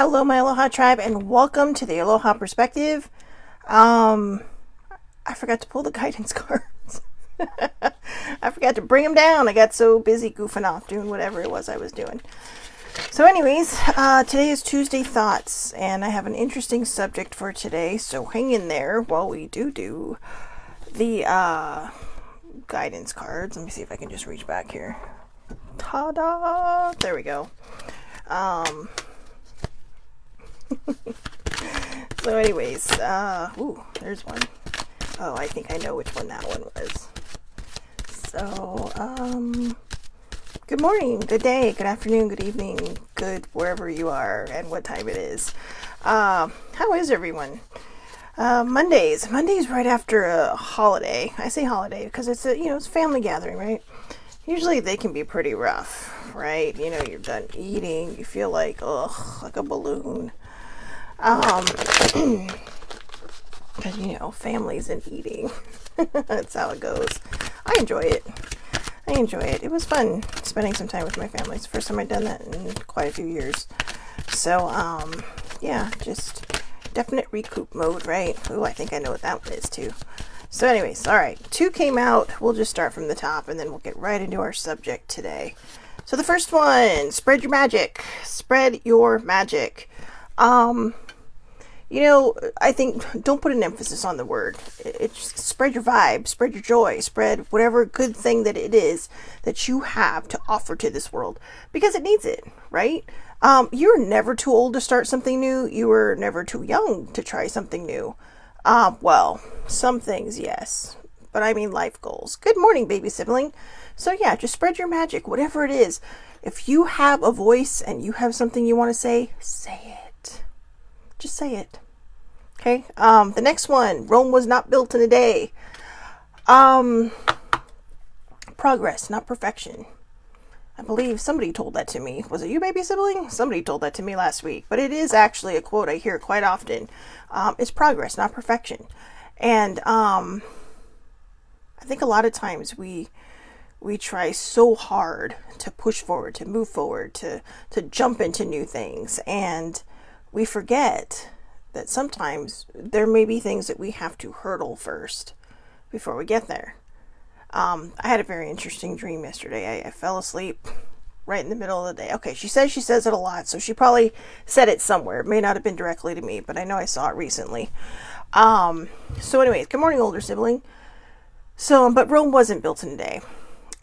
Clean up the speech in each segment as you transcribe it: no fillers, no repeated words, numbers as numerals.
Hello, my Aloha tribe, and welcome to the Aloha Perspective. I forgot to pull the guidance cards. I forgot to bring them down. I got so busy goofing off doing whatever it was I was doing. So anyways, today is Tuesday Thoughts, and I have an interesting subject for today, so hang in there while we do the guidance cards. Let me see if I can just reach back here. Ta-da! There we go. So anyways, there's one. Oh, I think I know which one that one was. So, good morning, good day, good afternoon, good evening, good wherever you are and what time it is. How is everyone? Monday's right after a holiday. I say holiday because it's it's a family gathering, right? Usually they can be pretty rough, right? You know, you're done eating, you feel like a balloon. Because, families and eating. That's how it goes. I enjoy it. It was fun spending some time with my family. It's the first time I've done that in quite a few years. So, just definite recoup mode, right? Ooh, I think I know what that one is too. So anyways, all right. 2 came out. We'll just start from the top and then we'll get right into our subject today. So the first one, spread your magic. Spread your magic. I think don't put an emphasis on the word. It's spread your vibe, spread your joy, spread whatever good thing that it is that you have to offer to this world because it needs it, right? You're never too old to start something new. You are never too young to try something new. Well, some things, yes, but I mean life goals. Good morning, baby sibling. So yeah, just spread your magic, whatever it is. If you have a voice and you have something you want to say it. Just say it. Okay. The next one, Rome was not built in a day. Progress, not perfection. I believe somebody told that to me. Was it you, baby sibling? Somebody told that to me last week, but it is actually a quote I hear quite often. It's progress, not perfection. And, I think a lot of times we try so hard to push forward, to move forward, to jump into new things. And we forget that sometimes there may be things that we have to hurdle first before we get there. I had a very interesting dream yesterday. I fell asleep right in the middle of the day. Okay, she says it a lot, so she probably said it somewhere. It may not have been directly to me, but I know I saw it recently. So anyways, good morning, older sibling. So, but Rome wasn't built in a day.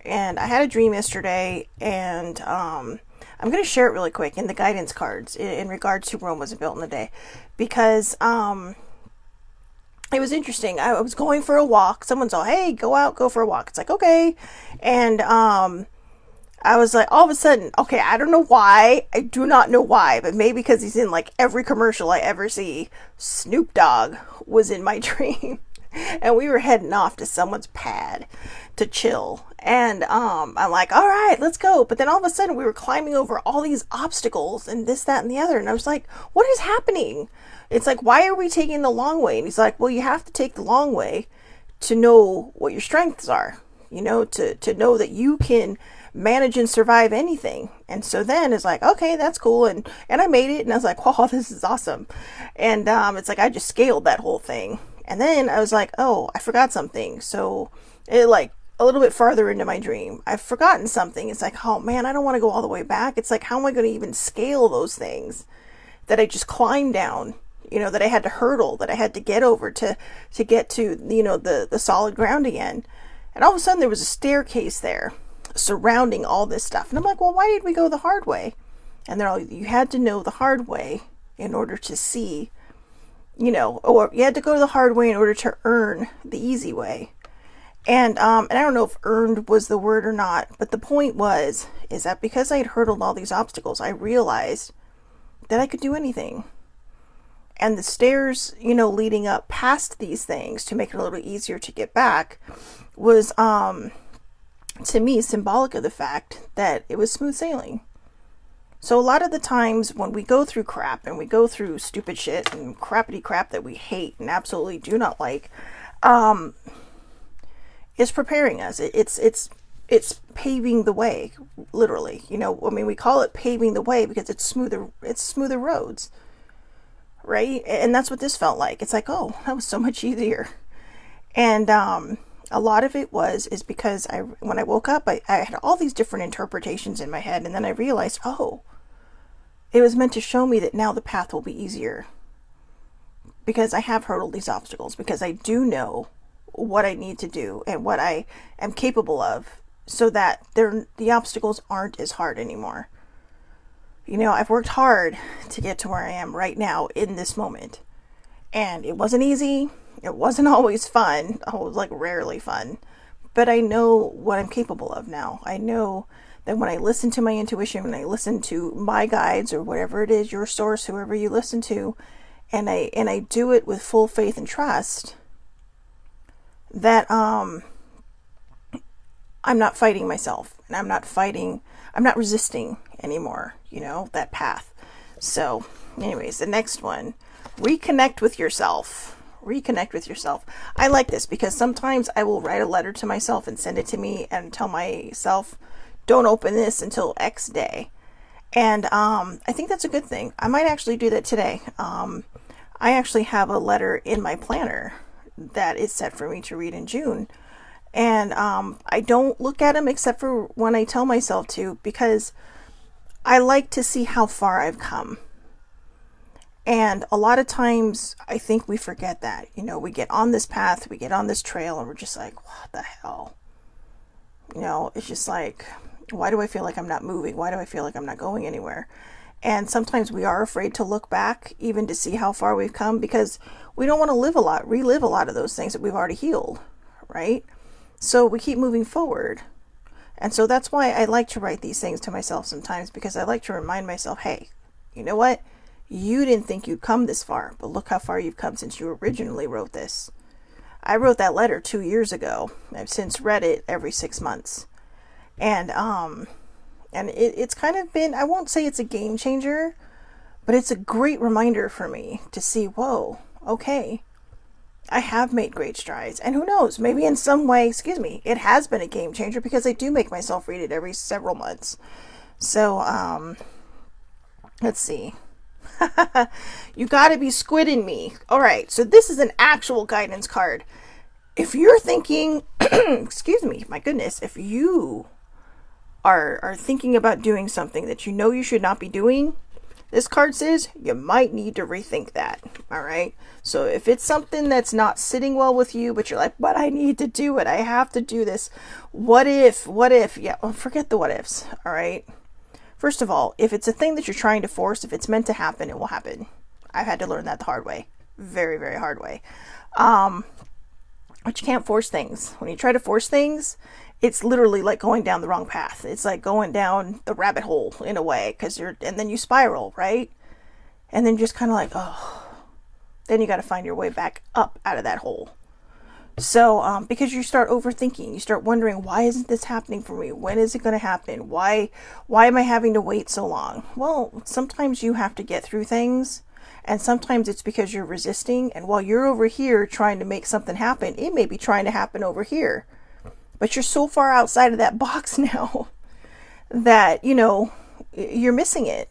And I had a dream yesterday, and I'm going to share it really quick in the guidance cards in regards to Rome wasn't built in a day, because it was interesting. I was going for a walk. Someone's all, hey, go out, go for a walk. It's like, okay. And I was like, all of a sudden, okay, I don't know why. I do not know why, but maybe because he's in like every commercial I ever see. Snoop Dogg was in my dream. And we were heading off to someone's pad to chill. And I'm like, all right, let's go. But then all of a sudden we were climbing over all these obstacles and this, that, and the other. And I was like, what is happening? It's like, why are we taking the long way? And he's like, well, you have to take the long way to know what your strengths are, to know that you can manage and survive anything. And so then it's like, okay, that's cool. And I made it. And I was like, wow, this is awesome. And it's like, I just scaled that whole thing. And then I was like, oh, I forgot something. So it like a little bit farther into my dream, I've forgotten something. It's like, oh man, I don't want to go all the way back. It's like, how am I going to even scale those things that I just climbed down, that I had to hurdle, that I had to get over to get to, the solid ground again. And all of a sudden there was a staircase there surrounding all this stuff. And I'm like, well, why did we go the hard way? And they're all, you had to know the hard way in order to see, or you had to go the hard way in order to earn the easy way. And I don't know if earned was the word or not, but the point is that because I had hurdled all these obstacles, I realized that I could do anything. And the stairs, leading up past these things to make it a little easier to get back was, to me, symbolic of the fact that it was smooth sailing. So a lot of the times when we go through crap and we go through stupid shit and crappity crap that we hate and absolutely do not like, it's preparing us. It's it's paving the way, literally. You know, I mean, we call it paving the way because it's smoother roads, right? And that's what this felt like. It's like, oh, that was so much easier. And a lot of it is because when I woke up, I had all these different interpretations in my head, and then I realized, oh, it was meant to show me that now the path will be easier because I have hurdled these obstacles, because I do know what I need to do and what I am capable of, so that the obstacles aren't as hard anymore. You know, I've worked hard to get to where I am right now in this moment. And it wasn't easy. It wasn't always fun. Oh, it was like rarely fun. But I know what I'm capable of now. I know that when I listen to my intuition, when I listen to my guides or whatever it is, your source, whoever you listen to, and I do it with full faith and trust, that I'm not fighting myself, and I'm not resisting anymore, you know, that path. So anyways, the next one, reconnect with yourself. Reconnect with yourself. I like this because sometimes I will write a letter to myself and send it to me and tell myself, don't open this until X day. And I think that's a good thing. I might actually do that today. I actually have a letter in my planner that is set for me to read in June. And I don't look at them except for when I tell myself to, because I like to see how far I've come. And a lot of times I think we forget that. You know, we get on this path, we get on this trail, and we're just like, what the hell? You know, it's just like, why do I feel like I'm not moving? Why do I feel like I'm not going anywhere? And sometimes we are afraid to look back, even to see how far we've come, because we don't want to relive a lot of those things that we've already healed, right? So we keep moving forward. And so that's why I like to write these things to myself sometimes, because I like to remind myself, hey, you know what? You didn't think you'd come this far, but look how far you've come since you originally wrote this. I wrote that letter 2 years ago. I've since read it every 6 months. And it's kind of been, I won't say it's a game changer, but it's a great reminder for me to see, whoa, okay, I have made great strides. And who knows, maybe in some way, it has been a game changer, because I do make myself read it every several months. So, let's see. You gotta be squidding me. All right, so this is an actual guidance card. If you're thinking, my goodness, if you are thinking about doing something that you know you should not be doing, this card says you might need to rethink that. All right. So if it's something that's not sitting well with you, but you're like, but I need to do it, I have to do this. What if? Yeah, well, forget the what ifs. All right. First of all, if it's a thing that you're trying to force, if it's meant to happen, it will happen. I've had to learn that the hard way. Very, very hard way. But you can't force things. When you try to force things, it's literally like going down the wrong path. It's like going down the rabbit hole in a way, and then you spiral, right? And then just kind of like, oh, then you got to find your way back up out of that hole. So, because you start overthinking, you start wondering, why isn't this happening for me? When is it going to happen? Why am I having to wait so long? Well, sometimes you have to get through things, and sometimes it's because you're resisting. And while you're over here trying to make something happen, it may be trying to happen over here. But you're so far outside of that box now that, you know, you're missing it.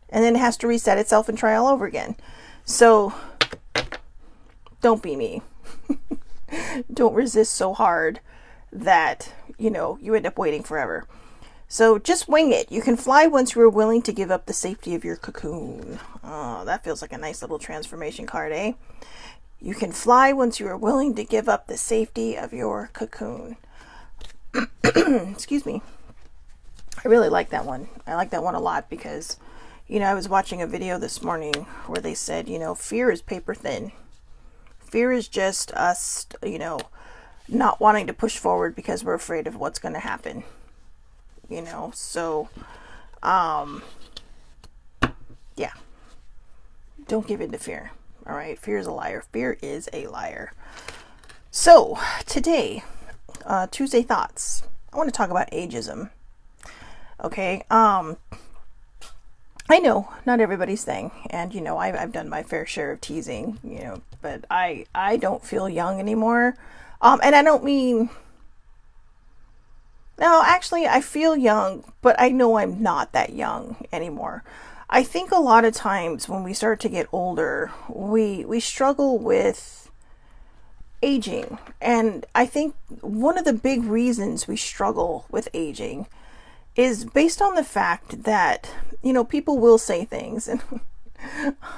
And then it has to reset itself and try all over again. So don't be me. Don't resist so hard that, you know, you end up waiting forever. So just wing it. You can fly once you are willing to give up the safety of your cocoon. Oh, that feels like a nice little transformation card, eh? You can fly once you are willing to give up the safety of your cocoon. Excuse me. I really like that one. I like that one a lot because, you know, I was watching a video this morning where they said, you know, fear is paper thin. Fear is just us, you know, not wanting to push forward because we're afraid of what's going to happen. You know, so, yeah. Don't give in to fear. All right. Fear is a liar. Fear is a liar. So today, Tuesday Thoughts. I want to talk about ageism. Okay. I know not everybody's thing, and you know I've done my fair share of teasing, you know, but I don't feel young anymore. And I don't mean No, actually, I feel young, but I know I'm not that young anymore. I think a lot of times when we start to get older, we struggle with aging. And I think one of the big reasons we struggle with aging is based on the fact that, people will say things, and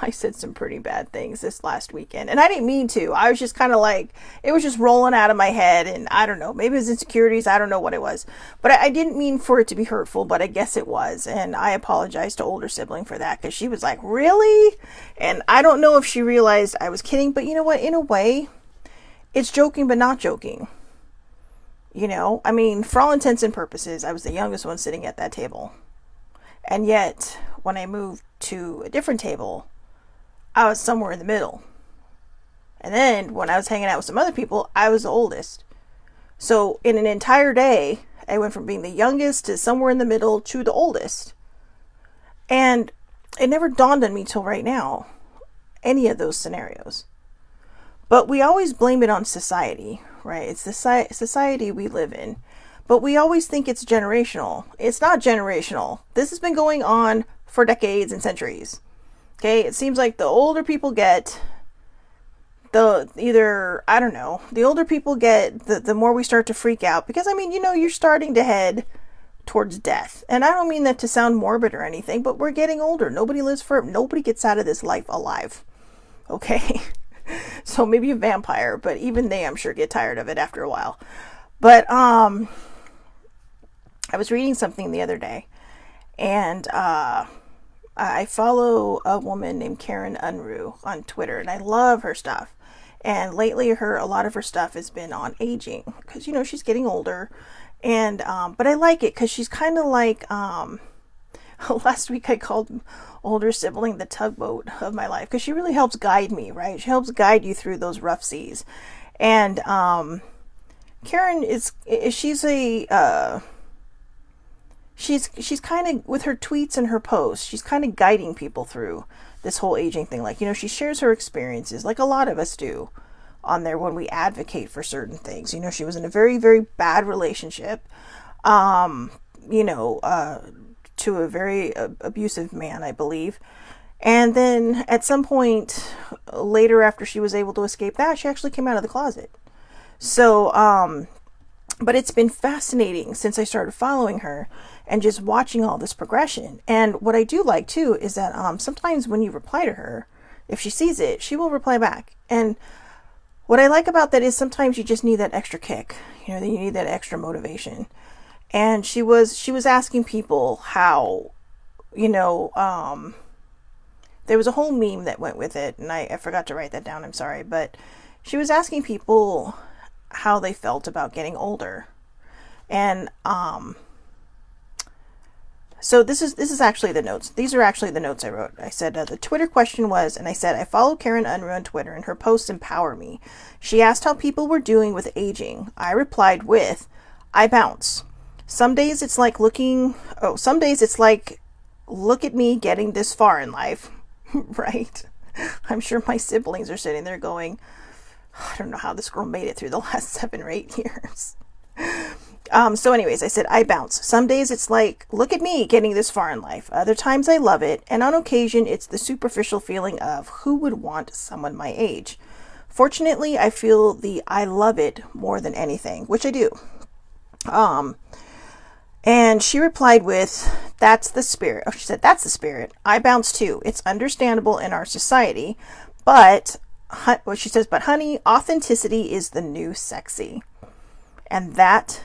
I said some pretty bad things this last weekend, and I didn't mean to. I was just kind of like, it was just rolling out of my head, and I don't know, maybe it was insecurities, I don't know what it was, but I didn't mean for it to be hurtful, but I guess it was, and I apologize to older sibling for that, because she was like, really? And I don't know if she realized I was kidding, but you know what, in a way, it's joking but not joking. I mean, for all intents and purposes, I was the youngest one sitting at that table. And yet, when I moved to a different table, I was somewhere in the middle. And then, when I was hanging out with some other people, I was the oldest. So, in an entire day, I went from being the youngest to somewhere in the middle to the oldest. And it never dawned on me till right now, any of those scenarios. But we always blame it on society, right? It's the society we live in. But we always think it's generational. It's not generational. This has been going on for decades and centuries. Okay, it seems like the older people get, the older people get, the more we start to freak out. Because, you're starting to head towards death. And I don't mean that to sound morbid or anything, but we're getting older. Nobody gets out of this life alive. Okay? So maybe a vampire, but even they, I'm sure, get tired of it after a while. But I was reading something the other day, and I follow a woman named Karen Unruh on Twitter, and I love her stuff. And lately, a lot of her stuff has been on aging, because she's getting older, and but I like it because she's kind of like last week I called older sibling the tugboat of my life, because she really helps guide me, right? She helps guide you through those rough seas. And Karen she's kind of, with her tweets and her posts, she's kind of guiding people through this whole aging thing. Like, she shares her experiences, like a lot of us do on there when we advocate for certain things. She was in a very, very bad relationship, to a very abusive man, I believe. And then at some point later, after she was able to escape that, she actually came out of the closet. So, but it's been fascinating since I started following her and just watching all this progression. And what I do like too is that sometimes when you reply to her, if she sees it, she will reply back. And what I like about that is sometimes you just need that extra kick. You need that extra motivation. And she was asking people how, there was a whole meme that went with it, and I forgot to write that down, I'm sorry, but she was asking people how they felt about getting older. And so this is actually the notes. These are actually the notes I wrote. I said, the Twitter question was, and I said, I follow Karen Unruh on Twitter, and her posts empower me. She asked how people were doing with aging. I replied with, I bounce. Some days it's like look at me getting this far in life, right? I'm sure my siblings are sitting there going, I don't know how this girl made it through the last 7 or 8 years. So anyways, I said, I bounce. Some days it's like, look at me getting this far in life. Other times I love it. And on occasion, it's the superficial feeling of who would want someone my age. Fortunately, I feel the I love it more than anything, which I do. And she replied with, that's the spirit. Oh, she said, that's the spirit. I bounce too. It's understandable in our society. But, she says, but honey, authenticity is the new sexy. And that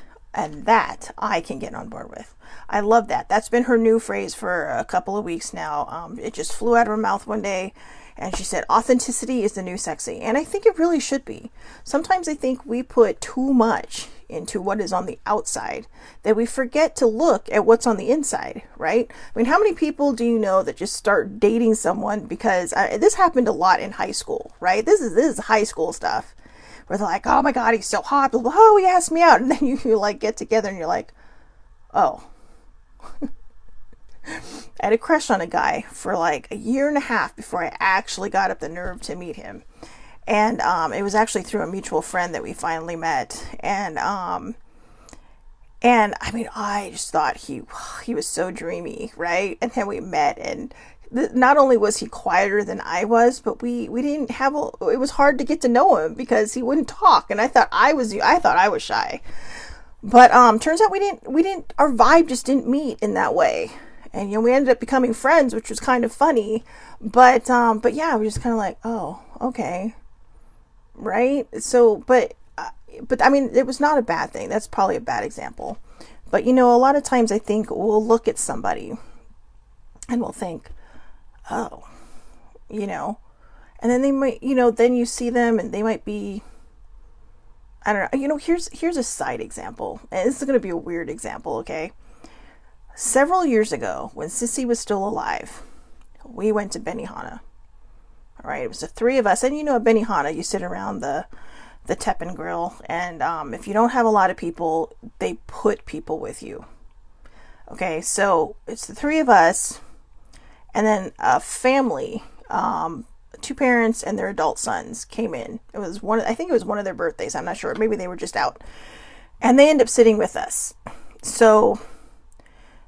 I can get on board with. I love that. That's been her new phrase for a couple of weeks now. It just flew out of her mouth one day. And she said, authenticity is the new sexy. And I think it really should be. Sometimes I think we put too much into what is on the outside that we forget to look at what's on the inside, right? I mean, how many people do you know that just start dating someone because this happened a lot in high school, right? This is high school stuff where they're like, oh my God, he's so hot. Oh, he asked me out. And then you like get together and you're like, oh, I had a crush on a guy for like a year and a half before I actually got up the nerve to meet him. And it was actually through a mutual friend that we finally met. And And I mean, I just thought he was so dreamy, right? And then we met, and not only was he quieter than I was, but we didn't have it was hard to get to know him because he wouldn't talk, and I thought I was shy. But turns out we didn't our vibe just didn't meet in that way. And we ended up becoming friends, which was kind of funny. But yeah, we were just kind of like, "Oh, okay." Right? So, but I mean, it was not a bad thing. That's probably a bad example. But a lot of times I think we'll look at somebody and we'll think, "Oh, and then they might, then you see them and they might be, I don't know. Here's a side example. And this is going to be a weird example, okay? Several years ago, when Sissy was still alive, we went to Benihana. All right, it was the three of us, and at Benihana, you sit around the Teppan grill, and if you don't have a lot of people, they put people with you. Okay, so it's the three of us, and then a family, two parents and their adult sons came in. I think it was one of their birthdays. I'm not sure. Maybe they were just out, and they end up sitting with us. So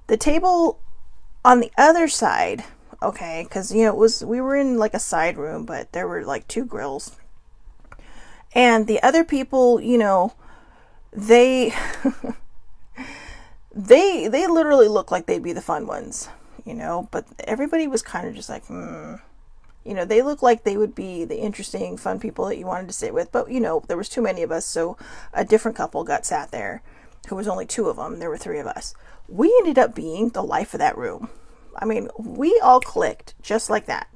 the table on the other side, okay, because we were in like a side room, but there were like two grills, and the other people, they they literally look like they'd be the fun ones, but everybody was kind of just like, they look like they would be the interesting, fun people that you wanted to sit with, but there was too many of us, so a different couple got sat there, who was only two of them. There were three of us. We ended up being the life of that room. I mean, we all clicked just like that.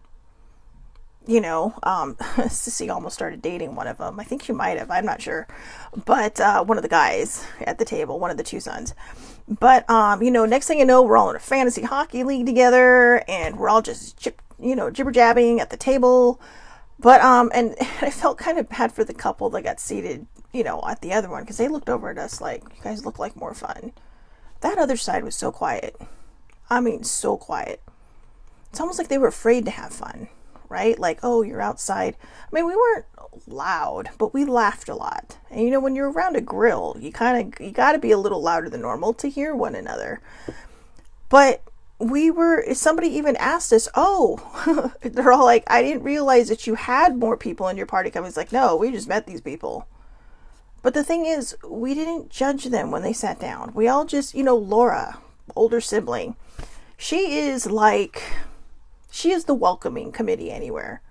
Sissy almost started dating one of them. I think she might have. I'm not sure. But one of the guys at the table, one of the two sons. But, next thing you know, we're all in a fantasy hockey league together, and we're all just, jibber-jabbing at the table. But, and I felt kind of bad for the couple that got seated, at the other one, because they looked over at us like, you guys look like more fun. That other side was so quiet. I mean, so quiet. It's almost like they were afraid to have fun, right? Like, oh, you're outside. I mean, we weren't loud, but we laughed a lot. And when you're around a grill, you got to be a little louder than normal to hear one another. But somebody even asked us, oh, they're all like, I didn't realize that you had more people in your party coming. It's like, no, we just met these people. But the thing is, we didn't judge them when they sat down. We all just, Laura, older sibling, she is the welcoming committee anywhere.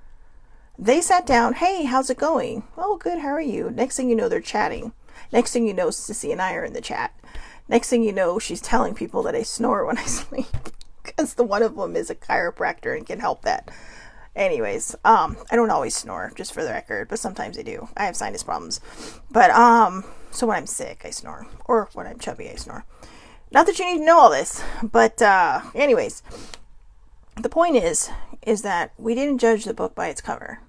They sat down, hey, how's it going? Oh, good, how are you? Next thing you know, they're chatting. Next thing you know, Sissy and I are in the chat. Next thing you know, she's telling people that I snore when I sleep. Because the one of them is a chiropractor and can help that. Anyways, I don't always snore, just for the record, but sometimes I do. I have sinus problems. But, so when I'm sick, I snore. Or when I'm chubby, I snore. Not that you need to know all this, but, anyways, the point is that we didn't judge the book by its cover.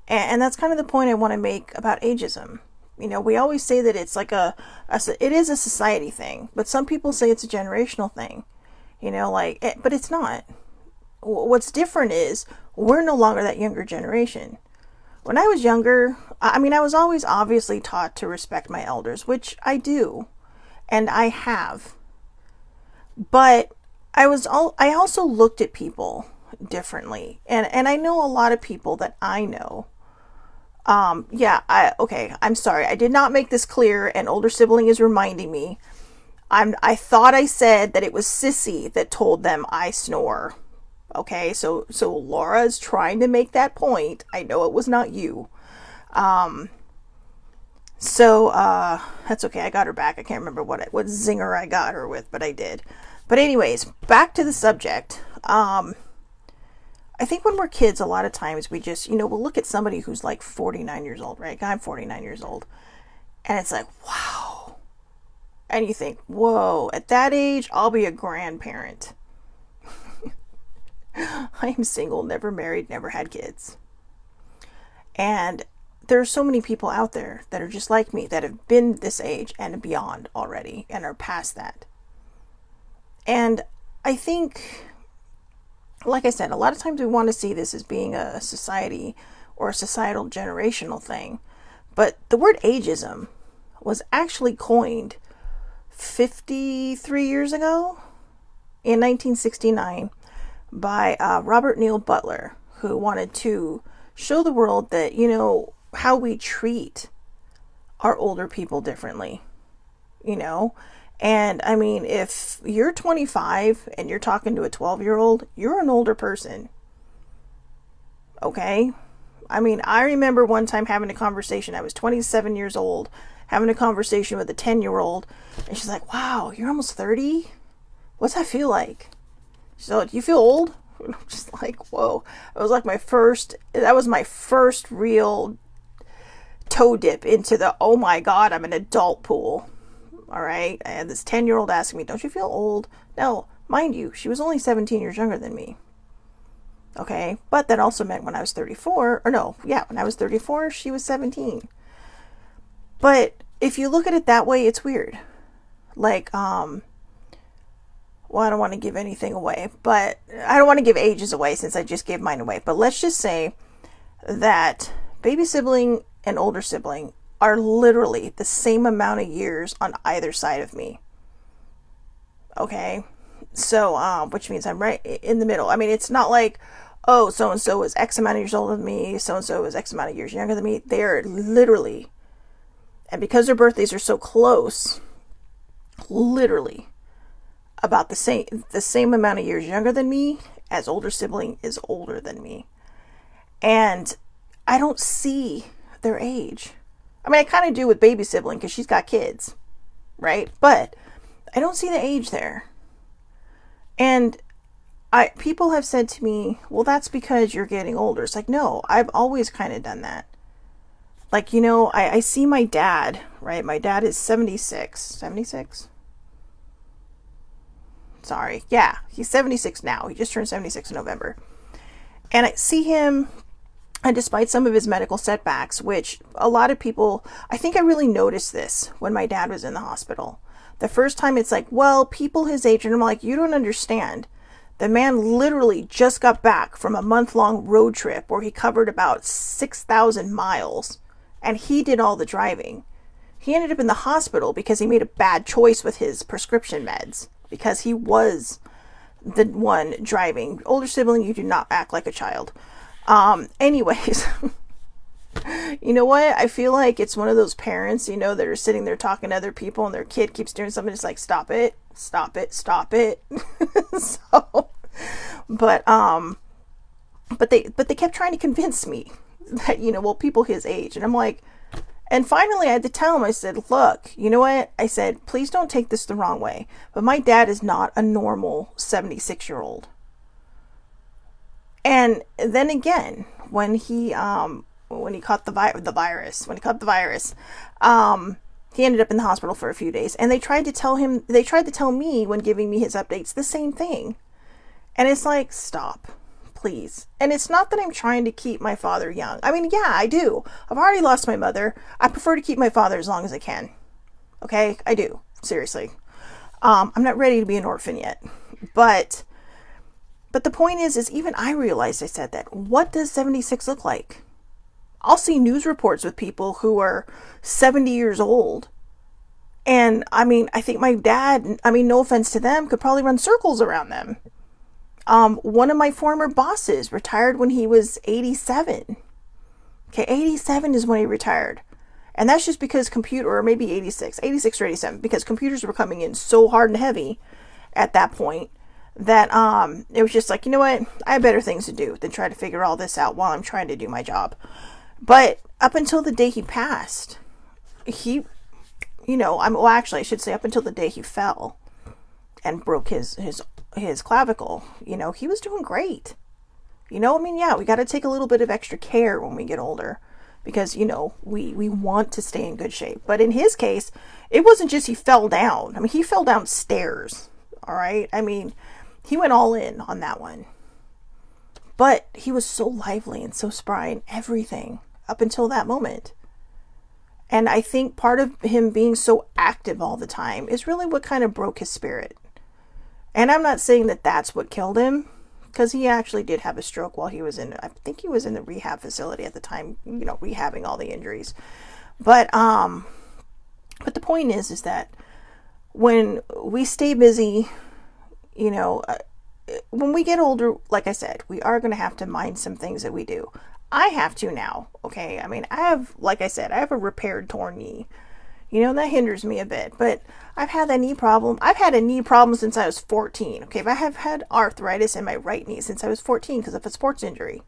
And that's kind of the point I want to make about ageism. We always say that it's like it is a society thing, but some people say it's a generational thing, but it's not. What's different is we're no longer that younger generation. When I was younger, I was always obviously taught to respect my elders, which I do, and I have. But I also looked at people differently, and I know a lot of people that I know. I'm sorry, I did not make this clear. An older sibling is reminding me. I thought I said that it was Sissy that told them I snore. Okay, so Laura's trying to make that point. I know it was not you. That's okay. I got her back. I can't remember what zinger I got her with, but I did. But anyways, back to the subject. I think when we're kids, a lot of times we just, we'll look at somebody who's like 49 years old, right? I'm 49 years old. And it's like, wow. And you think, whoa, at that age, I'll be a grandparent. I am single, never married, never had kids. And there are so many people out there that are just like me that have been this age and beyond already and are past that. And I think, like I said, a lot of times we want to see this as being a society or a societal generational thing. But the word ageism was actually coined 53 years ago in 1969 by Robert Neal Butler, who wanted to show the world that, how we treat our older people differently, And I mean, if you're 25 and you're talking to a 12-year-old, you're an older person. Okay? I mean, I remember one time having a conversation. I was 27 years old, having a conversation with a 10-year-old, and she's like, "Wow, you're almost 30? What's that feel like?" She's like, "Do you feel old?" And I'm just like, whoa. It was like that was my first real toe dip into the, oh my God, I'm an adult pool. All right. I had this 10-year-old asking me, "Don't you feel old?" Now, mind you, she was only 17 years younger than me. Okay. But that also meant when I was 34, when I was 34, she was 17. But if you look at it that way, it's weird. Like, well, I don't want to give anything away, but I don't want to give ages away since I just gave mine away. But let's just say that baby sibling and older sibling are literally the same amount of years on either side of me. Okay. So, which means I'm right in the middle. I mean, it's not like, oh, so-and-so is X amount of years older than me, so-and-so is X amount of years younger than me. They're literally, and because their birthdays are so close, literally about the same amount of years younger than me as older sibling is older than me. And I don't see their age. I mean, I kind of do with baby sibling because she's got kids, right? But I don't see the age there. And people have said to me, "Well, that's because you're getting older." It's like, no, I've always kind of done that. Like, I see my dad, right? My dad is 76. 76? Sorry. Yeah, he's 76 now. He just turned 76 in November. And I see him, and despite some of his medical setbacks, which a lot of people, I think I really noticed this when my dad was in the hospital. The first time it's like, well, people his age, and I'm like, you don't understand. The man literally just got back from a month-long road trip where he covered about 6,000 miles, and he did all the driving. He ended up in the hospital because he made a bad choice with his prescription meds, because he was the one driving. Older sibling, you do not act like a child. Anyways, you know what? I feel like it's one of those parents, that are sitting there talking to other people and their kid keeps doing something. It's like, stop it, stop it, stop it. So, but they kept trying to convince me that, well, people his age. And I'm like, and finally I had to tell him, I said, look, you know what? I said, please don't take this the wrong way, but my dad is not a normal 76-year-old. And then again, when he caught the virus, he ended up in the hospital for a few days, and they tried to tell me when giving me his updates the same thing. And it's like, stop, please. And it's not that I'm trying to keep my father young. I mean, yeah, I do. I've already lost my mother. I prefer to keep my father as long as I can. Okay? I do. Seriously. I'm not ready to be an orphan yet. But the point is even I realized I said that. What does 76 look like? I'll see news reports with people who are 70 years old. And I mean, I think my dad, no offense to them, could probably run circles around them. One of my former bosses retired when he was 87. Okay, 87 is when he retired. And that's just because or maybe 86 or 87, because computers were coming in so hard and heavy at that point that it was just like, you know what? I have better things to do than try to figure all this out while I'm trying to do my job. But up until the day he passed, I should say up until the day he fell and broke his clavicle, he was doing great. We got to take a little bit of extra care when we get older because, we want to stay in good shape. But in his case, it wasn't just he fell down. He fell downstairs. All right. He went all in on that one. But he was so lively and so spry and everything up until that moment. And I think part of him being so active all the time is really what kind of broke his spirit. And I'm not saying that that's what killed him, because he actually did have a stroke while he was I think he was in the rehab facility at the time, rehabbing all the injuries. But the point is that when we stay busy, you know, when we get older, like I said, we are going to have to mind some things that we do. I have to now, okay? I mean, like I said, I have a repaired torn knee. You know, that hinders me a bit, but I've had that knee problem. I've had a knee problem since I was 14, okay? But I have had arthritis in my right knee since I was 14 because of a sports injury.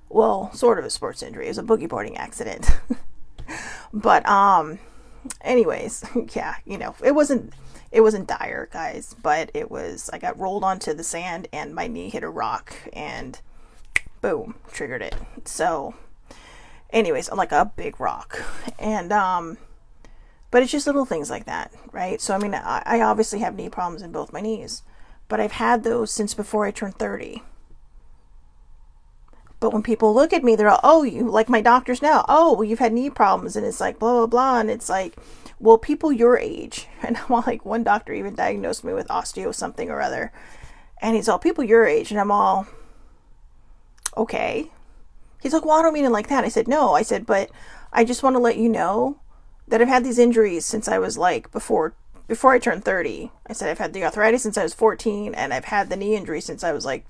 Well, sort of a sports injury. It was a boogie boarding accident. But, anyways, yeah, you know, it wasn't dire, guys, but I got rolled onto the sand and my knee hit a rock and boom, triggered it. So anyways, like a big rock. And, but it's just little things like that, right? So, I mean, I obviously have knee problems in both my knees, but I've had those since before I turned 30. But when people look at me, they're all, oh, you, like my doctors now, oh, well, you've had knee problems, and it's like, blah, blah, blah, and it's like, well, people your age, and I'm all like, one doctor even diagnosed me with osteo something or other, and he's all, people your age, and I'm all, okay. He's like, well, I don't mean it like that. I said, no, I said, but I just want to let you know that I've had these injuries since I was like, before I turned 30. I said, I've had the arthritis since I was 14, and I've had the knee injury since I was like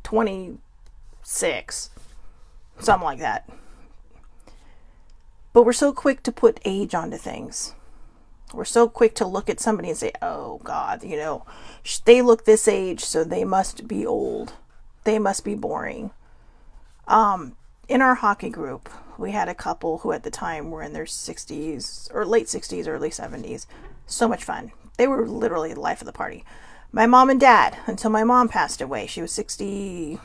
26, something like that. But we're so quick to put age onto things. We're so quick to look at somebody and say, oh God, you know, they look this age, so they must be old. They must be boring. In our hockey group, we had a couple who at the time were in their 60s or late 60s, early 70s. So much fun. They were literally the life of the party. My mom and dad, until my mom passed away, she was 66.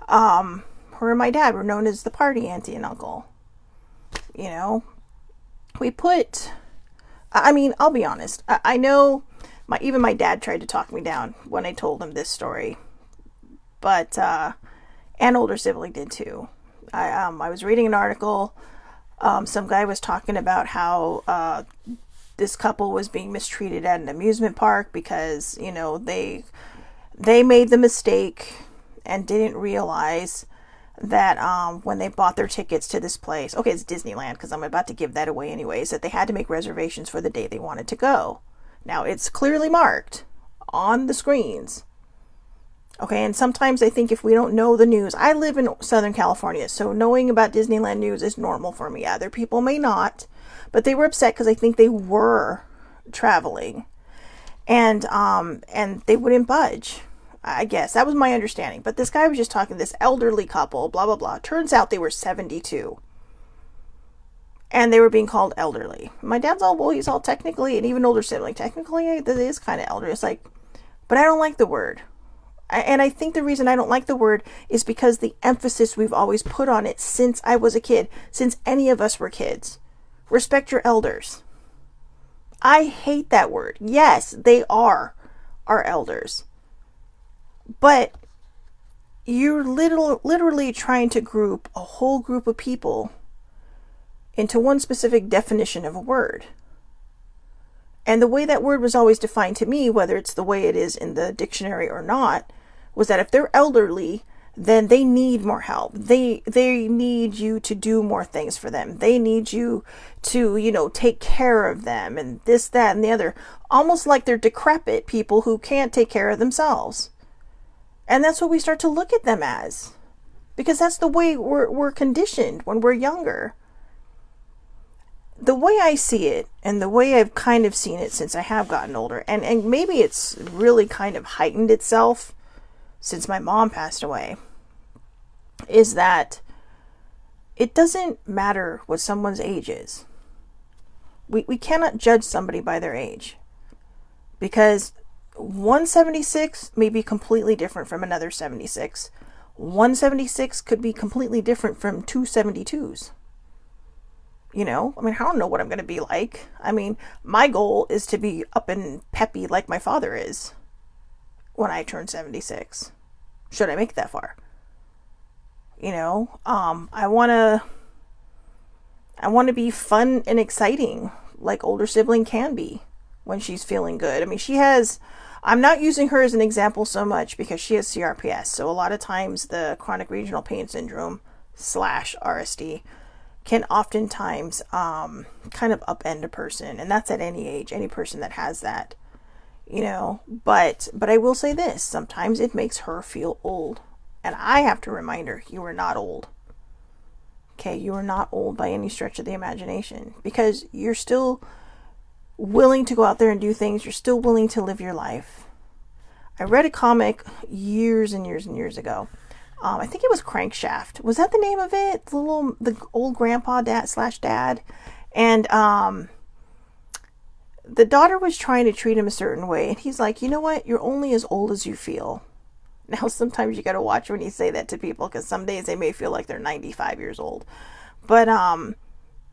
Her and my dad were known as the party auntie and uncle. You know, I'll be honest. I know even my dad tried to talk me down when I told him this story. But, an older sibling did too. I was reading an article. Some guy was talking about how, this couple was being mistreated at an amusement park because, you know, they made the mistake and didn't realize that, when they bought their tickets to this place, okay, it's Disneyland, because I'm about to give that away anyways, that they had to make reservations for the day they wanted to go. Now, it's clearly marked on the screens. Okay, and sometimes I think if we don't know the news, I live in Southern California, so knowing about Disneyland news is normal for me. Other people may not, but they were upset because I think they were traveling, and they wouldn't budge. I guess that was my understanding. But this guy was just talking, this elderly couple, blah blah blah. Turns out they were 72, and they were being called elderly. My dad's all, well, he's all technically, and even older sibling, technically that is kind of elderly. It's like, but I don't like the word. And I think the reason I don't like the word is because the emphasis we've always put on it since I was a kid, since any of us were kids. Respect your elders. I hate that word. Yes, they are our elders. But you're literally trying to group a whole group of people into one specific definition of a word. And the way that word was always defined to me, whether it's the way it is in the dictionary or not, was that if they're elderly, then they need more help. They need you to do more things for them. They need you to, you know, take care of them and this, that, and the other. Almost like they're decrepit people who can't take care of themselves. And that's what we start to look at them as. Because that's the way we're conditioned when we're younger. The way I see it, and the way I've kind of seen it since I have gotten older, and maybe it's really kind of heightened itself since my mom passed away, is that it doesn't matter what someone's age is. We cannot judge somebody by their age. Because 176 may be completely different from another 76. 176 could be completely different from two 72s. You know, I mean, I don't know what I'm going to be like. I mean, my goal is to be up and peppy like my father is when I turn 76. Should I make it that far? You know, I want to be fun and exciting like older sibling can be when she's feeling good. I mean, I'm not using her as an example so much because she has CRPS. So a lot of times the chronic regional pain syndrome / RSD can oftentimes kind of upend a person, and that's at any age, any person that has that, you know. But I will say this: sometimes it makes her feel old, and I have to remind her, you are not old. Okay, you are not old by any stretch of the imagination, because you're still willing to go out there and do things. You're still willing to live your life. I read a comic years and years and years ago. I think it was Crankshaft. Was that the name of it? The old grandpa dad, and the daughter was trying to treat him a certain way, and he's like, you know what? You're only as old as you feel. Now, sometimes you got to watch when you say that to people, because some days they may feel like they're 95 years old. But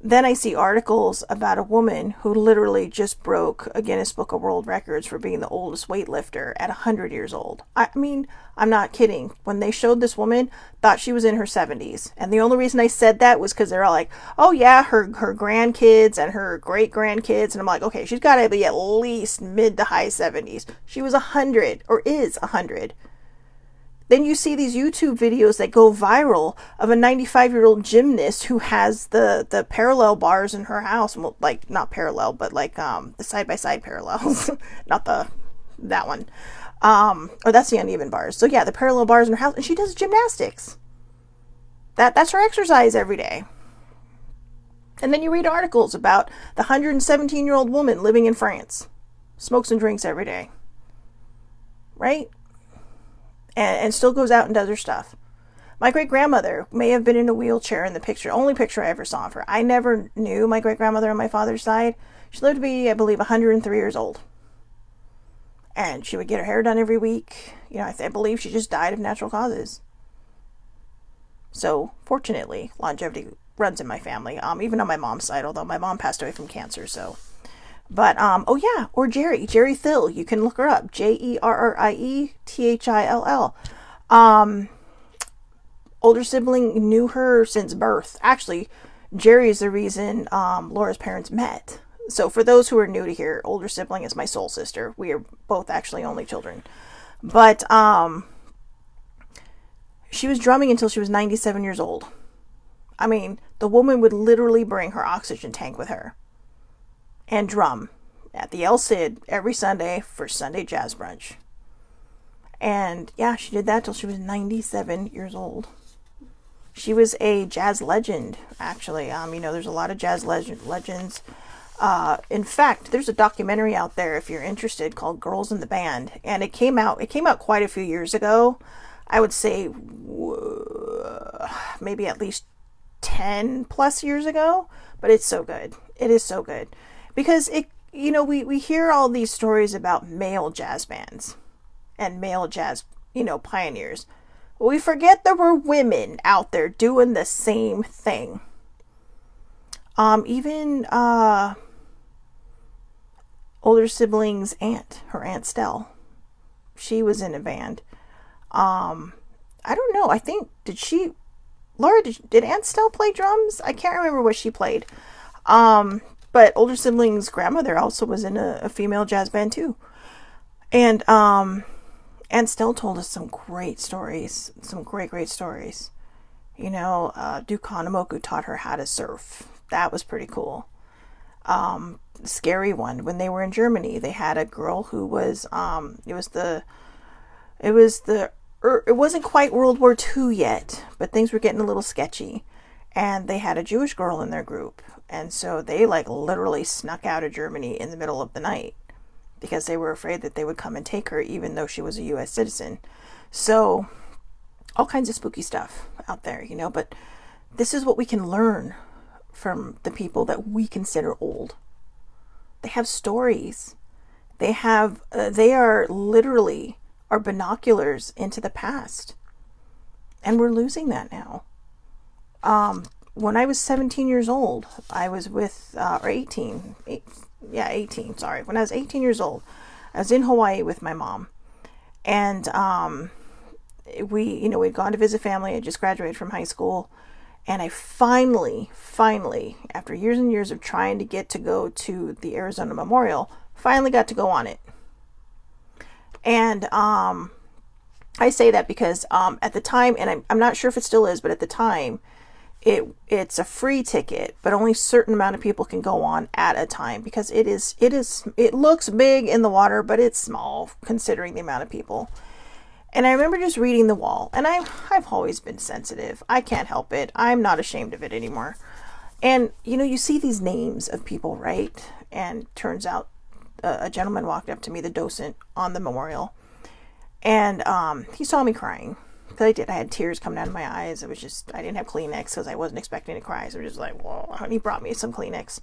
then I see articles about a woman who literally just broke a Guinness Book of World Records for being the oldest weightlifter at 100 years old. I mean, I'm not kidding. When they showed this woman, thought she was in her 70s. And the only reason I said that was because they're all like, oh yeah, her grandkids and her great grandkids. And I'm like, okay, she's got to be at least mid to high 70s. She was 100, or is 100. Then you see these YouTube videos that go viral of a 95-year-old gymnast who has the parallel bars in her house. Well, like, not parallel, but like the side-by-side parallels. Not that one. Or that's the uneven bars. So yeah, the parallel bars in her house. And she does gymnastics. That's her exercise every day. And then you read articles about the 117-year-old woman living in France. Smokes and drinks every day. Right? And still goes out and does her stuff. My great-grandmother may have been in a wheelchair in the picture, only picture I ever saw of her. I never knew my great-grandmother on my father's side. She lived to be, I believe, 103 years old. And she would get her hair done every week. You know, I believe she just died of natural causes. So, fortunately, longevity runs in my family, even on my mom's side, although my mom passed away from cancer, so... But, oh yeah, or Jerry Thill. You can look her up. JerrieThill. Older sibling, knew her since birth. Actually, Jerry is the reason Laura's parents met. So for those who are new to here, older sibling is my soul sister. We are both actually only children. But she was drumming until she was 97 years old. I mean, the woman would literally bring her oxygen tank with her and drum at the El Cid every Sunday for Sunday jazz brunch. And yeah, she did that till she was 97 years old. She was a jazz legend, actually. You know, there's a lot of jazz legends. In fact, there's a documentary out there, if you're interested, called Girls in the Band. And it came out quite a few years ago. I would say maybe at least 10 plus years ago. But it's so good. It is so good. Because we hear all these stories about male jazz bands and male jazz, pioneers. We forget there were women out there doing the same thing. Even older sibling's aunt, her Aunt Stell, she was in a band. I don't know. I think, did Aunt Stell play drums? I can't remember what she played. But older sibling's grandmother also was in a female jazz band too. And Aunt Stell told us some great stories, some great stories. Duke Hanamoku taught her how to surf. That was pretty cool. Scary one. When they were in Germany, they had a girl who was, it wasn't quite World War II yet, but things were getting a little sketchy. And they had a Jewish girl in their group. And so they literally snuck out of Germany in the middle of the night because they were afraid that they would come and take her, even though she was a U.S. citizen. So all kinds of spooky stuff out there, but this is what we can learn from the people that we consider old. They have stories. They are literally our binoculars into the past. And we're losing that now. When I was 17 years old, I was with, 18, sorry. When I was 18 years old, I was in Hawaii with my mom. And, we'd gone to visit family. I just graduated from high school. And I finally, after years and years of trying to get to go to the Arizona Memorial, finally got to go on it. And, I say that because, at the time, and I'm not sure if it still is, but at the time, it's a free ticket, but only a certain amount of people can go on at a time, because it looks big in the water, but it's small considering the amount of people. And I remember just reading the wall, and I've always been sensitive. I can't help it. I'm not ashamed of it anymore. And you see these names of people, right? And turns out a gentleman walked up to me, the docent on the memorial, and he saw me crying. I had tears coming out of my eyes. It was just, I didn't have Kleenex because I wasn't expecting to cry. So I was just like, whoa. And he brought me some Kleenex.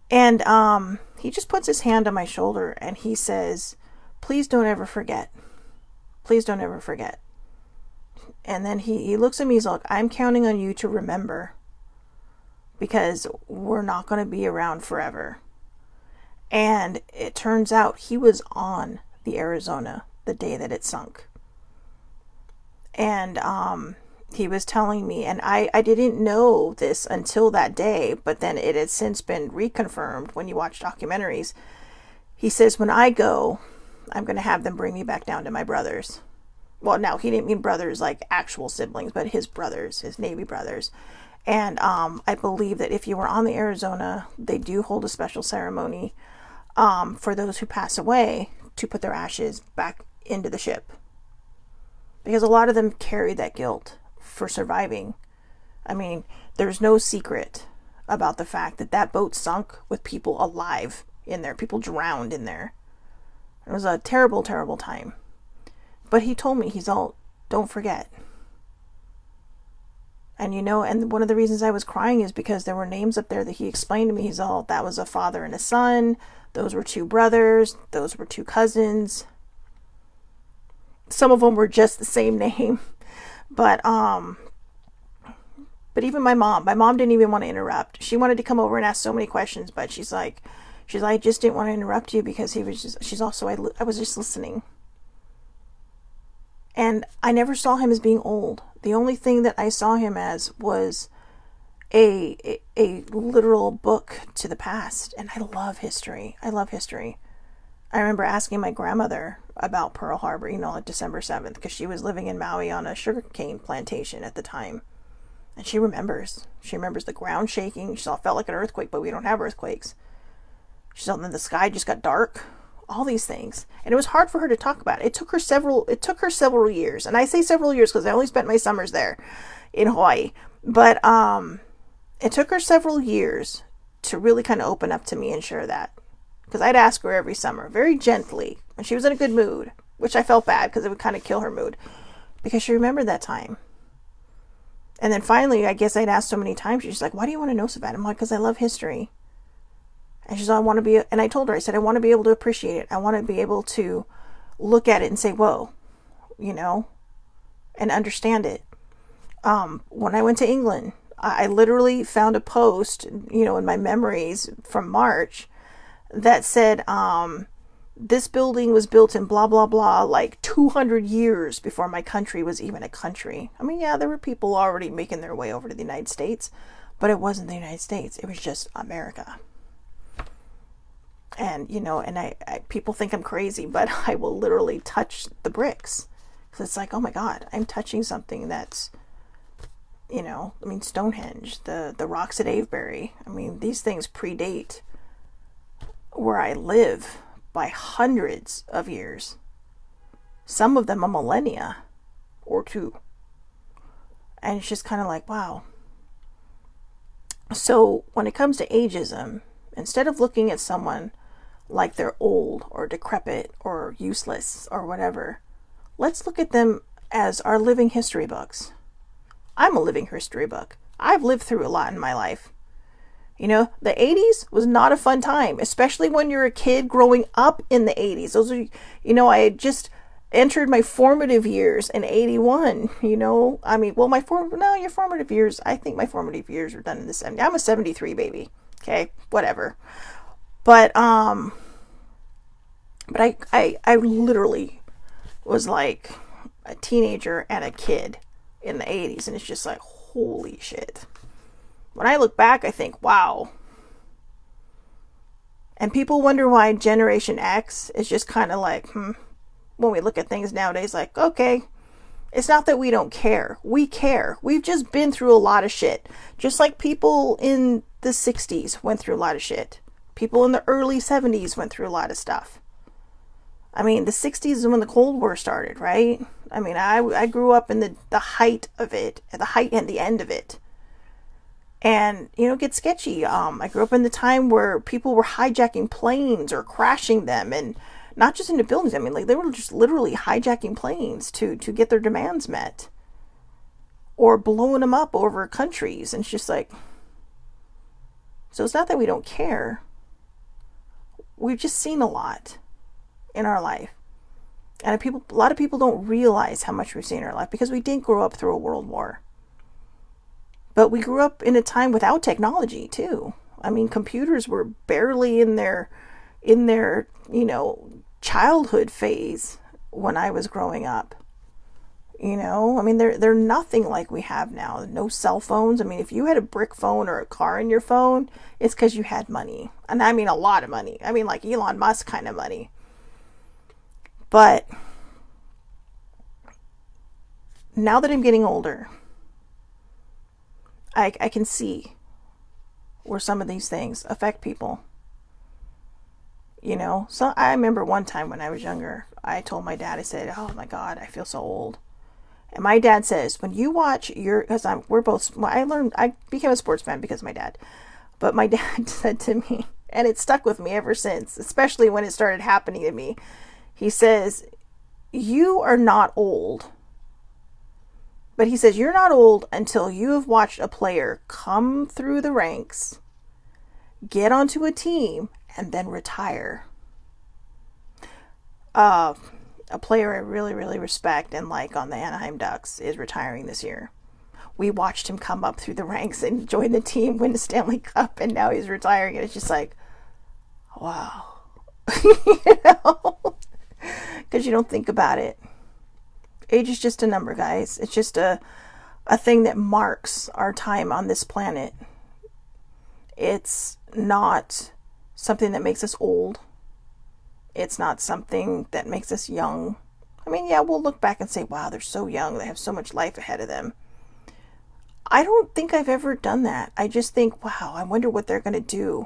And he just puts his hand on my shoulder and he says, please don't ever forget. Please don't ever forget. And then he looks at me, he's like, I'm counting on you to remember, because we're not going to be around forever. And it turns out he was on the Arizona the day that it sunk. And he was telling me, and I didn't know this until that day, but then it had since been reconfirmed when you watch documentaries. He says, when I go, I'm going to have them bring me back down to my brothers. Well, now he didn't mean brothers like actual siblings, but his brothers, his Navy brothers. And I believe that if you were on the Arizona, they do hold a special ceremony for those who pass away to put their ashes back into the ship. Because a lot of them carry that guilt for surviving. I mean, there's no secret about the fact that that boat sunk with people alive in there. People drowned in there. It was a terrible, terrible time. But he told me, he's all, don't forget. And and one of the reasons I was crying is because there were names up there that he explained to me. He's all, that was a father and a son. Those were two brothers. Those were two cousins. Some of them were just the same name. But even my mom didn't even want to interrupt. She wanted to come over and ask so many questions, but she's like, I just didn't want to interrupt you because I was just listening. And I never saw him as being old. The only thing that I saw him as was a literal book to the past. And I love history. I remember asking my grandmother about Pearl Harbor, on December 7th, because she was living in Maui on a sugarcane plantation at the time. And she remembers. She remembers the ground shaking. She saw it felt like an earthquake, but we don't have earthquakes. She saw then the sky just got dark. All these things. And it was hard for her to talk about it. It took her several years. And I say several years because I only spent my summers there in Hawaii. But it took her several years to really kind of open up to me and share that. Because I'd ask her every summer, very gently, when she was in a good mood, which I felt bad because it would kind of kill her mood, because she remembered that time. And then finally, I guess I'd asked so many times, she's like, why do you want to know so bad? I'm like, because I love history. And she's like, and I told her, I said, I want to be able to appreciate it. I want to be able to look at it and say, whoa, and understand it. When I went to England, I literally found a post, in my memories from March that said, this building was built in blah, blah, blah, like 200 years before my country was even a country. I mean, yeah, there were people already making their way over to the United States, but it wasn't the United States. It was just America. And, and I people think I'm crazy, but I will literally touch the bricks. So it's like, oh my God, I'm touching something that's, Stonehenge, the rocks at Avebury. I mean, these things predate where I live by hundreds of years. Some of them a millennia or two. And it's just kind of like, wow. So when it comes to ageism, instead of looking at someone like they're old or decrepit or useless or whatever, let's look at them as our living history books. I'm a living history book. I've lived through a lot in my life. The 80s was not a fun time, especially when you're a kid growing up in the 80s. Those are, I had just entered my formative years in 81, your formative years, I think my formative years were done in the 70s. I'm a 73 baby. Okay, whatever. But I literally was like a teenager and a kid in the 80s, and it's just like, holy shit. When I look back, I think, wow. And people wonder why Generation X is just kind of like, when we look at things nowadays, like, okay, It's not that we don't care. We care. We've just been through a lot of shit. Just like people in the 60s went through a lot of shit. People in the early 70s went through a lot of stuff. I mean, the 60s is when the Cold War started, right? I mean, I grew up in the height of it, at the height and the end of it. And, you know, it gets sketchy. I grew up in the time where people were hijacking planes or crashing them, and not just into buildings. I mean, like, they were just literally hijacking planes to get their demands met. Or blowing them up over countries. And it's just like... So it's not that we don't care. We've just seen a lot in our life. And a lot of people don't realize how much we've seen in our life because we didn't grow up through a world war. But we grew up in a time without technology, too. I mean, computers were barely in their, you know, childhood phase when I was growing up. You know, I mean, they're nothing like we have now. No cell phones. I mean, if you had a brick phone or a car in your phone, it's because you had money. And I mean a lot of money. I mean, like Elon Musk kind of money. But now that I'm getting older, I can see where some of these things affect people. You know, so I remember one time when I was younger, I told my dad, I said, "Oh my God, I feel so old." And my dad says, when you watch because I became a sports fan because of my dad. But my dad said to me, and it stuck with me ever since, especially when it started happening to me. He says, "You are not old." But he says, "You're not old until you have watched a player come through the ranks, get onto a team, and then retire." A player I really, really respect and like on the Anaheim Ducks is retiring this year. We watched him come up through the ranks and join the team, win the Stanley Cup, and now he's retiring. And it's just like, wow. You know? Because you don't think about it. Age is just a number, guys. It's just a thing that marks our time on this planet. It's not something that makes us old. It's not something that makes us young. I mean, yeah, we'll look back and say, wow, they're so young. They have so much life ahead of them. I don't think I've ever done that. I just think, wow, I wonder what they're going to do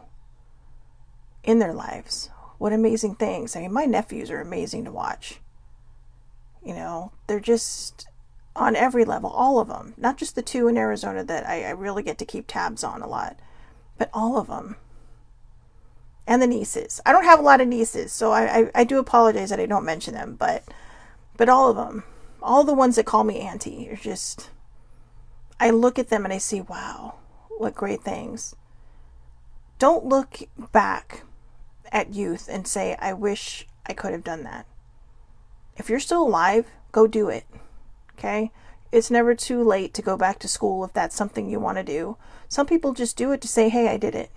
in their lives. What amazing things. I mean, my nephews are amazing to watch. You know, they're just on every level, all of them. Not just the two in Arizona that I really get to keep tabs on a lot, but all of them. And the nieces. I don't have a lot of nieces, so I do apologize that I don't mention them, but all of them, all the ones that call me auntie, are just, I look at them and I see, wow, what great things. Don't look back at youth and say, I wish I could have done that. If you're still alive, go do it, okay? It's never too late to go back to school if that's something you want to do. Some people just do it to say, hey, I did it.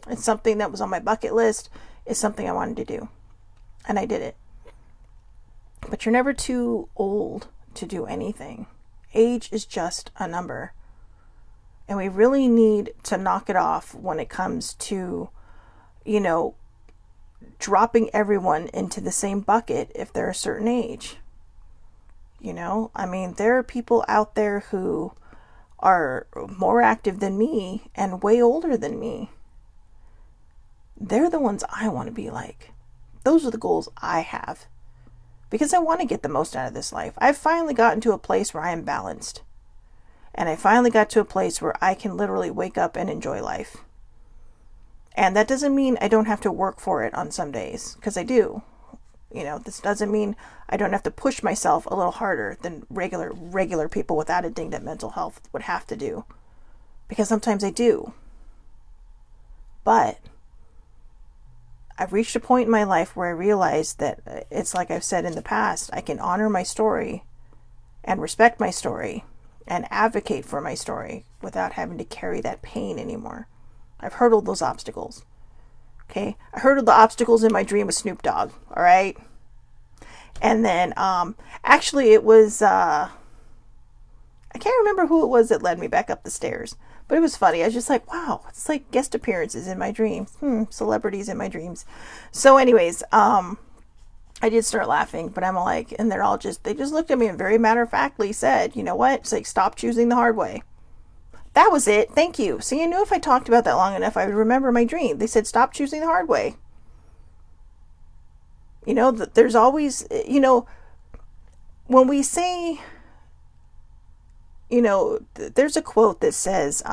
It's something that was on my bucket list. It's something I wanted to do. And I did it. But you're never too old to do anything. Age is just a number. And we really need to knock it off when it comes to, you know, dropping everyone into the same bucket if they're a certain age. You know, I mean, there are people out there who are more active than me and way older than me. They're the ones I want to be like. Those are the goals I have. Because I want to get the most out of this life. I've finally gotten to a place where I am balanced. And I finally got to a place where I can literally wake up and enjoy life. And that doesn't mean I don't have to work for it on some days. Because I do. You know, this doesn't mean I don't have to push myself a little harder than regular people without indignant mental health would have to do. Because sometimes I do. But I've reached a point in my life where I realized that it's like I've said in the past, I can honor my story and respect my story and advocate for my story without having to carry that pain anymore. I've hurdled those obstacles. Okay? I hurdled the obstacles in my dream with Snoop Dogg. All right? And then, actually it was, I can't remember who it was that led me back up the stairs. But it was funny. I was just like, wow, it's like guest appearances in my dreams. Celebrities in my dreams. So anyways, I did start laughing, but I'm like, and they just looked at me and very matter-of-factly said, you know what? It's like, stop choosing the hard way. That was it. Thank you. See, I knew if I talked about that long enough, I would remember my dream. They said, stop choosing the hard way. You know, there's always, you know, when we say, you know, there's a quote that says,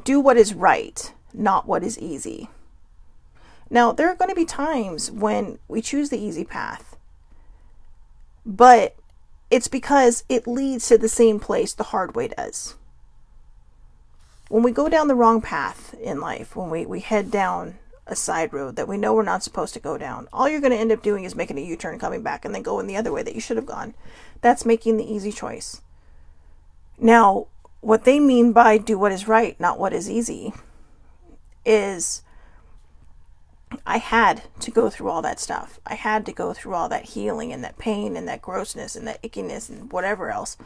do what is right, not what is easy. Now, there are going to be times when we choose the easy path, but it's because it leads to the same place the hard way does. When we go down the wrong path in life, when we head down a side road that we know we're not supposed to go down, all you're going to end up doing is making a U-turn, coming back, and then going the other way that you should have gone. That's making the easy choice. Now, what they mean by do what is right, not what is easy, is I had to go through all that stuff. I had to go through all that healing and that pain and that grossness and that ickiness and whatever else.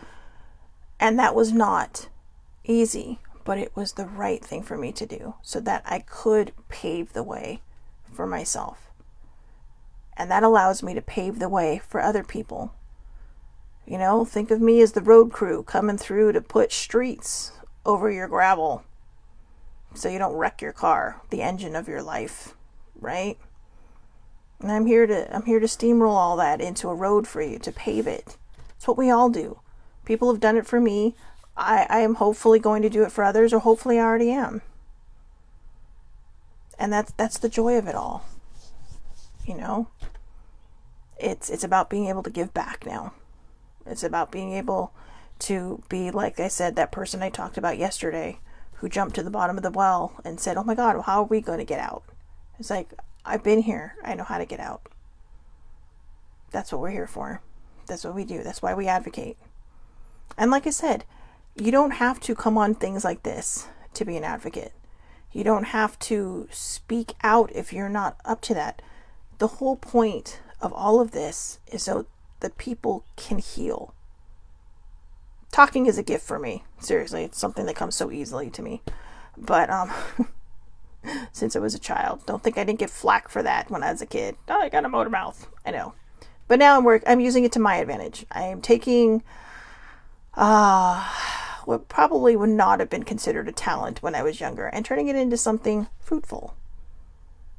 And that was not easy, but it was the right thing for me to do so that I could pave the way for myself. And that allows me to pave the way for other people. You know, think of me as the road crew coming through to put streets over your gravel so you don't wreck your car, the engine of your life. Right? And I'm here to steamroll all that into a road for you, to pave it. It's what we all do. People have done it for me. I am hopefully going to do it for others, or hopefully I already am. And that's the joy of it all. You know? It's about being able to give back now. It's about being able to be, like I said, that person I talked about yesterday who jumped to the bottom of the well and said, oh my God, how are we going to get out? It's like, I've been here. I know how to get out. That's what we're here for. That's what we do. That's why we advocate. And like I said, you don't have to come on things like this to be an advocate. You don't have to speak out if you're not up to that. The whole point of all of this is so that people can heal. Talking is a gift for me. Seriously, it's something that comes so easily to me. But, since I was a child. Don't think I didn't get flack for that when I was a kid. Oh, I got a motor mouth. I know. But now I'm using it to my advantage. I am taking what probably would not have been considered a talent when I was younger and turning it into something fruitful.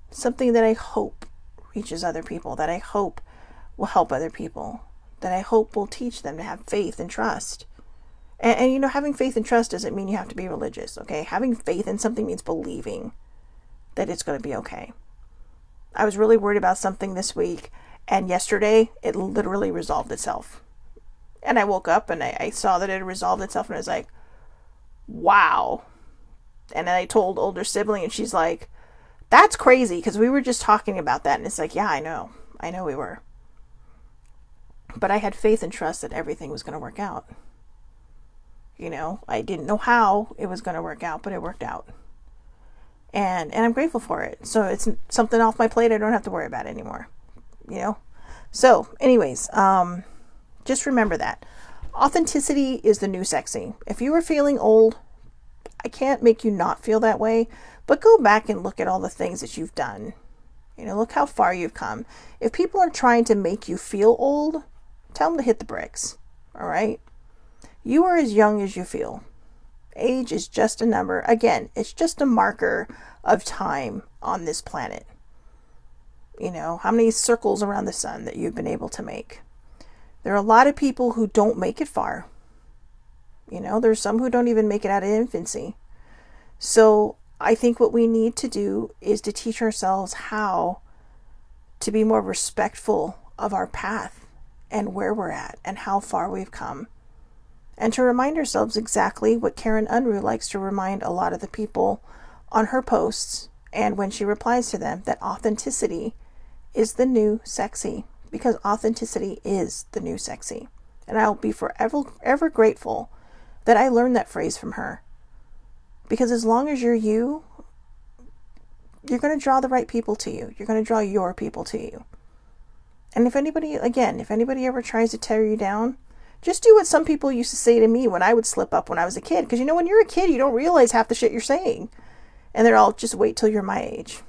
Something that I hope reaches other people, that I hope will help other people, that I hope will teach them to have faith and trust. And you know, having faith and trust doesn't mean you have to be religious, okay? Having faith in something means believing that it's going to be okay. I was really worried about something this week, and yesterday it literally resolved itself. And I woke up and I saw that it had resolved itself, and I was like, wow. And then I told older sibling, and she's like, that's crazy, because we were just talking about that. And it's like, yeah, I know we were. But I had faith and trust that everything was going to work out. You know, I didn't know how it was going to work out, but it worked out. And I'm grateful for it. So it's something off my plate I don't have to worry about anymore. You know? So, anyways, just remember that. Authenticity is the new sexy. If you are feeling old, I can't make you not feel that way, but go back and look at all the things that you've done. You know, look how far you've come. If people are trying to make you feel old, tell them to hit the bricks. All right? You are as young as you feel. Age is just a number. Again, it's just a marker of time on this planet. You know, how many circles around the sun that you've been able to make. There are a lot of people who don't make it far. You know, there's some who don't even make it out of infancy. So I think what we need to do is to teach ourselves how to be more respectful of our path and where we're at and how far we've come. And to remind ourselves exactly what Karen Unruh likes to remind a lot of the people on her posts and when she replies to them, that authenticity is the new sexy, because authenticity is the new sexy. And I'll be forever ever grateful that I learned that phrase from her. Because as long as you're you, you're going to draw the right people to you. You're going to draw your people to you. And if anybody ever tries to tear you down, just do what some people used to say to me when I would slip up when I was a kid. Because you know, when you're a kid, you don't realize half the shit you're saying. And they're all, just wait till you're my age.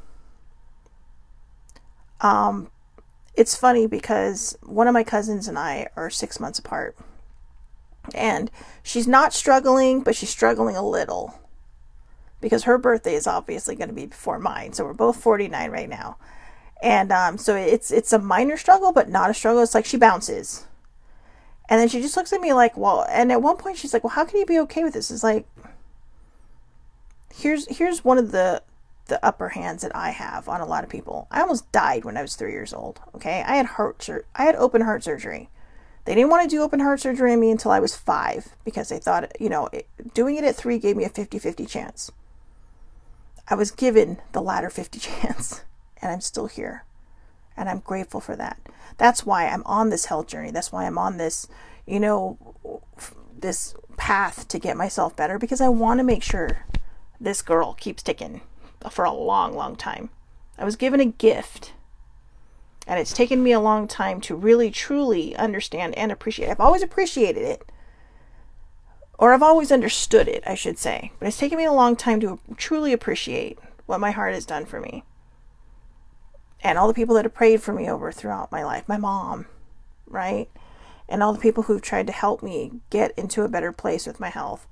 It's funny because one of my cousins and I are 6 months apart. And she's not struggling, but she's struggling a little. Because her birthday is obviously going to be before mine. So we're both 49 right now. And so it's a minor struggle, but not a struggle. It's like she bounces. And then she just looks at me like, well, and at one point she's like, well, how can you be okay with this? It's like, here's one of the upper hands that I have on a lot of people. I almost died when I was 3 years old. Okay. I had open heart surgery. They didn't want to do open heart surgery on me until I was 5 because they thought, doing it at 3 gave me a 50-50 chance. I was given the latter 50 chance, and I'm still here. And I'm grateful for that. That's why I'm on this health journey. That's why I'm on this, this path to get myself better, because I want to make sure this girl keeps ticking for a long, long time. I was given a gift. And it's taken me a long time to really, truly understand and appreciate. I've always appreciated it. Or I've always understood it, I should say. But it's taken me a long time to truly appreciate what my heart has done for me. And all the people that have prayed for me throughout my life. My mom, right? And all the people who've tried to help me get into a better place with my health.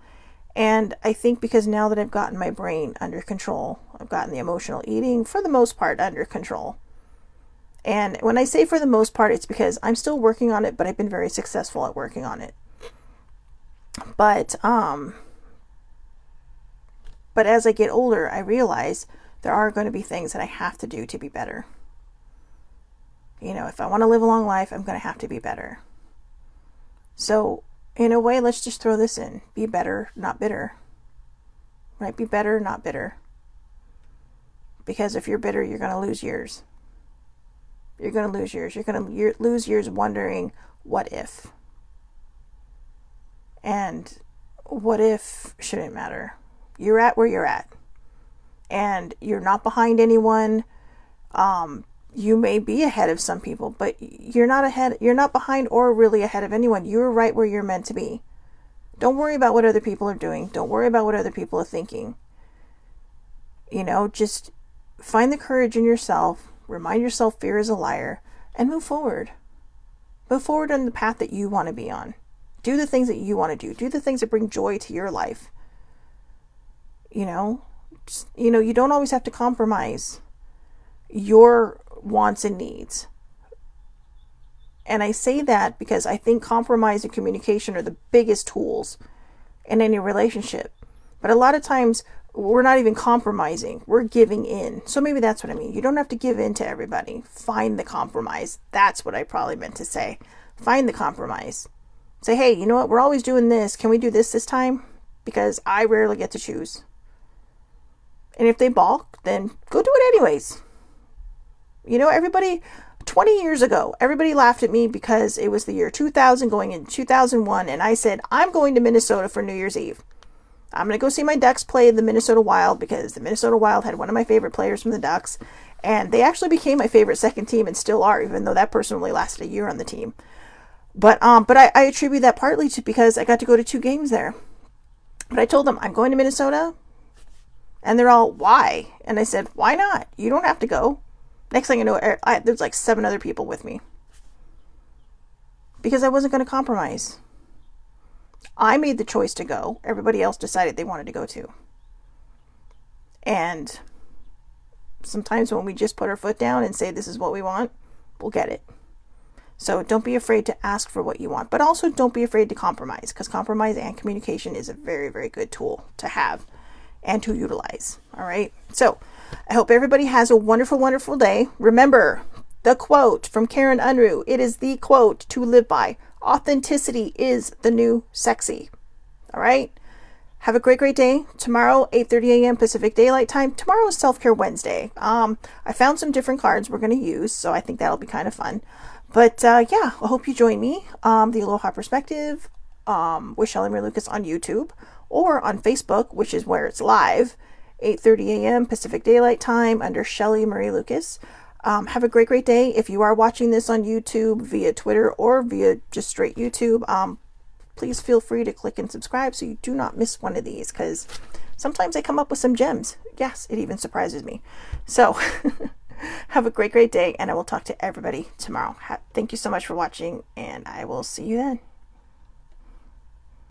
And I think because now that I've gotten my brain under control, I've gotten the emotional eating, for the most part, under control. And when I say for the most part, it's because I'm still working on it, but I've been very successful at working on it. But as I get older, I realize there are going to be things that I have to do to be better. If I want to live a long life, I'm going to have to be better. So, in a way, let's just throw this in. Be better, not bitter. Right? Be better, not bitter. Because if you're bitter, you're going to lose years. You're going to lose years. You're going to lose years wondering, what if? And what if shouldn't matter. You're at where you're at. And you're not behind anyone. You may be ahead of some people, but you're not ahead. You're not behind or really ahead of anyone. You're right where you're meant to be. Don't worry about what other people are doing. Don't worry about what other people are thinking. Just find the courage in yourself. Remind yourself fear is a liar, and move forward. Move forward on the path that you want to be on. Do the things that you want to do. Do the things that bring joy to your life. You don't always have to compromise your wants and needs. And I say that because I think compromise and communication are the biggest tools in any relationship. But a lot of times, we're not even compromising. We're giving in. So maybe that's what I mean. You don't have to give in to everybody. Find the compromise. That's what I probably meant to say. Find the compromise. Say, hey, you know what? We're always doing this. Can we do this time? Because I rarely get to choose. And if they balk, then go do it anyways. Everybody, 20 years ago, everybody laughed at me because it was the year 2000 going into 2001. And I said, I'm going to Minnesota for New Year's Eve. I'm going to go see my Ducks play the Minnesota Wild because the Minnesota Wild had one of my favorite players from the Ducks. And they actually became my favorite second team and still are, even though that person only lasted a year on the team. But I attribute that partly to because I got to go to 2 games there. But I told them, I'm going to Minnesota. And they're all, why? And I said, why not? You don't have to go. Next thing I know, there's like 7 other people with me. Because I wasn't going to compromise. I made the choice to go. Everybody else decided they wanted to go too. And sometimes when we just put our foot down and say this is what we want, we'll get it. So don't be afraid to ask for what you want. But also don't be afraid to compromise. Because compromise and communication is a very, very good tool to have and to utilize. All right. So I hope everybody has a wonderful, wonderful day. Remember the quote from Karen Unruh. It is the quote to live by. Authenticity is the new sexy. All right. Have a great, great day. Tomorrow, 8:30 a.m. Pacific Daylight Time. Tomorrow is Self-Care Wednesday. I found some different cards we're going to use, so I think that'll be kind of fun. But yeah, I hope you join me. The Aloha Perspective with Shelly Marie Lucas on YouTube or on Facebook, which is where it's live, 8:30 a.m. Pacific Daylight Time under Shelly Marie Lucas. Have a great, great day. If you are watching this on YouTube via Twitter or via just straight YouTube, please feel free to click and subscribe so you do not miss one of these, because sometimes I come up with some gems. Yes, it even surprises me. So Have a great, great day, and I will talk to everybody tomorrow. Thank you so much for watching, and I will see you then.